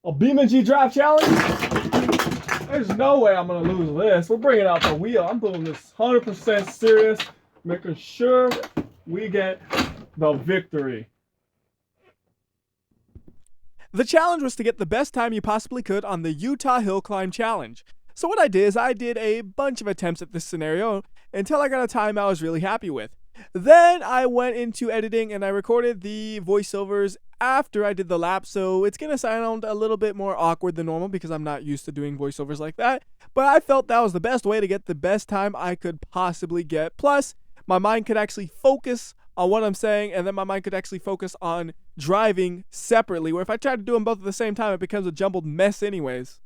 A BeamNG.drive challenge? There's no way I'm going to lose this. We're bringing out the wheel. I'm doing this 100% serious, making sure we get the victory. The challenge was to get the best time you possibly could on the Utah Hill Climb Challenge. So what I did is I did a bunch of attempts at this scenario until I got a time I was really happy with. Then I went into editing and I recorded the voiceovers after I did the lap, so it's gonna sound a little bit more awkward than normal because I'm not used to doing voiceovers like that, but I felt that was the best way to get the best time I could possibly get. Plus, my mind could actually focus on what I'm saying, and then my mind could actually focus on driving separately, where if I try to do them both at the same time, it becomes a jumbled mess anyways.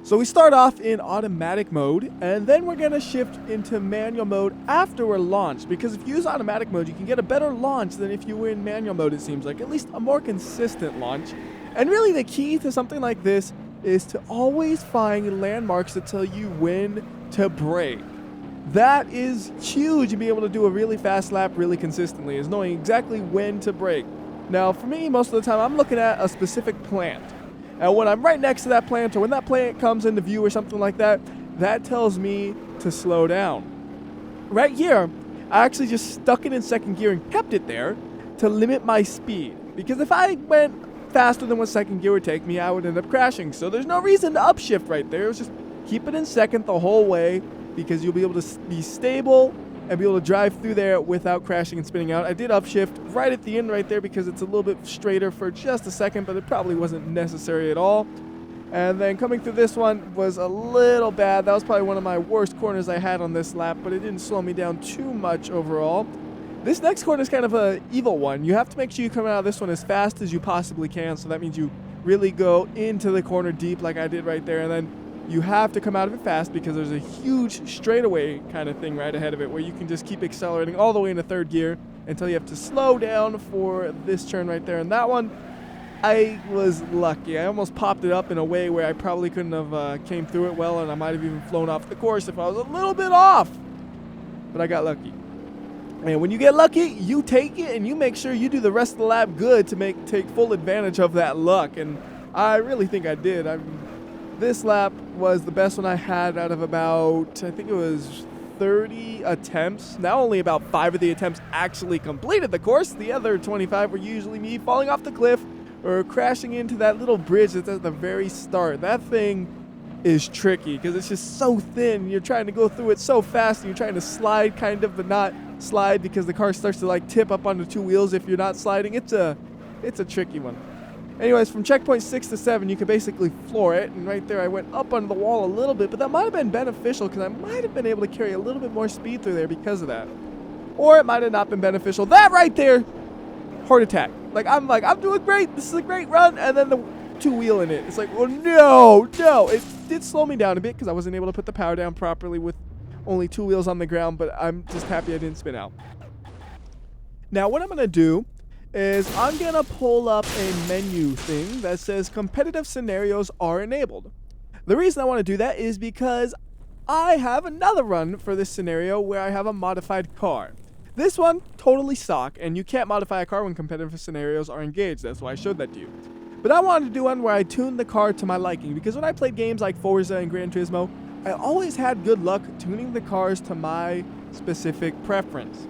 So we start off in automatic mode, and then we're gonna shift into manual mode after we're launched, because if you use automatic mode, you can get a better launch than if you were in manual mode, it seems like, at least a more consistent launch. And really the key to something like this is to always find landmarks that tell you when to brake. That is huge in being able to do a really fast lap really consistently, is knowing exactly when to brake. Now for me, most of the time, I'm looking at a specific plant. And when I'm right next to that plant, or when that plant comes into view or something like that, that tells me to slow down. Right here, I actually just stuck it in second gear and kept it there to limit my speed. Because if I went faster than what second gear would take me, I would end up crashing. So there's no reason to upshift right there. It's just keep it in second the whole way, because you'll be able to be stable and be able to drive through there without crashing and spinning out. I did upshift right at the end right there because it's a little bit straighter for just a second, but it probably wasn't necessary at all. And then coming through this one was a little bad. That was probably one of my worst corners I had on this lap, but it didn't slow me down too much overall. This next corner is kind of an evil one. You have to make sure you come out of this one as fast as you possibly can, so that means you really go into the corner deep like I did right there, and then you have to come out of it fast because there's a huge straightaway kind of thing right ahead of it where you can just keep accelerating all the way into third gear until you have to slow down for this turn right there. And that one, I was lucky. I almost popped it up in a way where I probably couldn't have came through it well, and I might have even flown off the course if I was a little bit off. But I got lucky. And when you get lucky, you take it and you make sure you do the rest of the lap good to take full advantage of that luck. And I really think I did. This lap was the best one I had out of about, I think it was 30 attempts. Now only about 5 of the attempts actually completed the course. The other 25 were usually me falling off the cliff or crashing into that little bridge that's at the very start. That thing is tricky because it's just so thin. You're trying to go through it so fast and you're trying to slide kind of, but not slide because the car starts to like tip up onto two wheels if you're not sliding. It's a tricky one. Anyways, from checkpoint 6 to 7, you could basically floor it, and right there I went up under the wall a little bit, but that might have been beneficial because I might have been able to carry a little bit more speed through there because of that. Or it might have not been beneficial. That right there, heart attack. I'm doing great, this is a great run, and then the two-wheel in it. It's like, well, no. It did slow me down a bit because I wasn't able to put the power down properly with only 2 wheels on the ground, but I'm just happy I didn't spin out. Now, what I'm going to do is I'm gonna pull up a menu thing that says competitive scenarios are enabled. The reason I want to do that is because I have another run for this scenario where I have a modified car. This one, totally stock, and you can't modify a car when competitive scenarios are engaged. That's why I showed that to you. But I wanted to do one where I tuned the car to my liking, because when I played games like Forza and Gran Turismo, I always had good luck tuning the cars to my specific preference.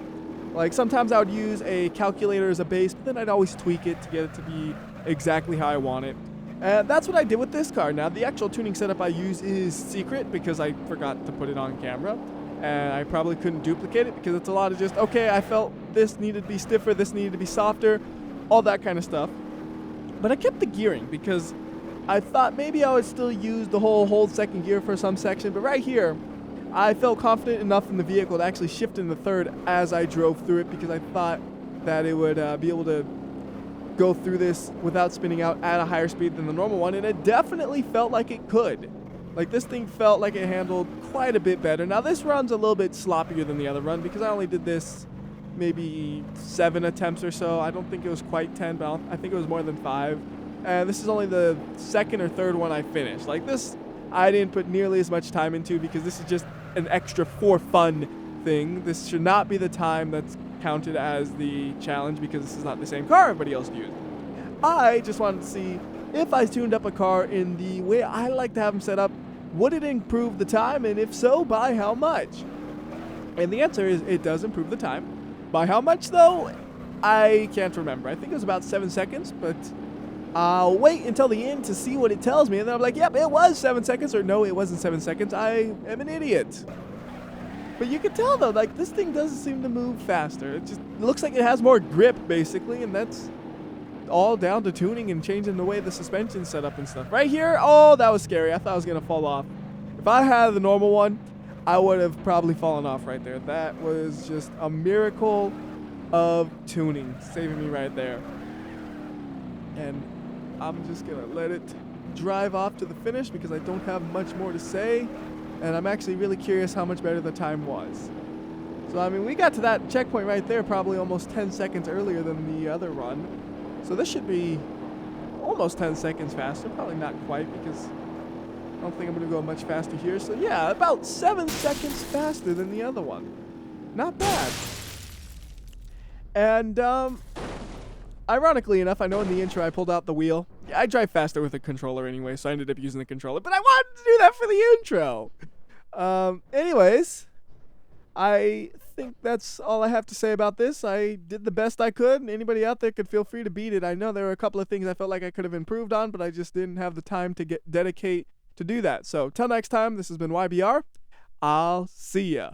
Like sometimes I would use a calculator as a base, but then I'd always tweak it to get it to be exactly how I want it. And that's what I did with this car. Now the actual tuning setup I use is secret because I forgot to put it on camera. And I probably couldn't duplicate it because it's a lot of just, okay, I felt this needed to be stiffer, this needed to be softer, all that kind of stuff. But I kept the gearing because I thought maybe I would still use the whole hold second gear for some section. But right here, I felt confident enough in the vehicle to actually shift into third as I drove through it because I thought that it would be able to go through this without spinning out at a higher speed than the normal one, and it definitely felt like it could. Like this thing felt like it handled quite a bit better. Now this run's a little bit sloppier than the other run because I only did this maybe 7 attempts or so. I don't think it was quite 10, but I think it was more than 5. And this is only the second or third one I finished. Like this, I didn't put nearly as much time into because this is just an extra for fun thing. This should not be the time that's counted as the challenge because this is not the same car everybody else used. I just wanted to see if I tuned up a car in the way I like to have them set up, would it improve the time, and if so, by how much? And the answer is it does improve the time. By how much, though? I can't remember. I think it was about 7 seconds, but I'll wait until the end to see what it tells me, and then I'm like, yep, it was 7 seconds, or no, it wasn't 7 seconds. I am an idiot. But you can tell, though, like, this thing doesn't seem to move faster. It just looks like it has more grip, basically, and that's all down to tuning and changing the way the suspension's set up and stuff. Right here, oh, that was scary. I thought I was going to fall off. If I had the normal one, I would have probably fallen off right there. That was just a miracle of tuning, saving me right there. And I'm just going to let it drive off to the finish because I don't have much more to say. And I'm actually really curious how much better the time was. So, I mean, we got to that checkpoint right there probably almost 10 seconds earlier than the other run. So this should be almost 10 seconds faster. Probably not quite because I don't think I'm going to go much faster here. So, yeah, about 7 seconds faster than the other one. Not bad. And, ironically enough, I know in the intro I pulled out the wheel. Yeah, I drive faster with a controller anyway, so I ended up using the controller. But I wanted to do that for the intro. Anyways, I think that's all I have to say about this. I did the best I could, and anybody out there could feel free to beat it. I know there were a couple of things I felt like I could have improved on, but I just didn't have the time to dedicate to do that. So, till next time, this has been WhyBeAre. I'll see ya.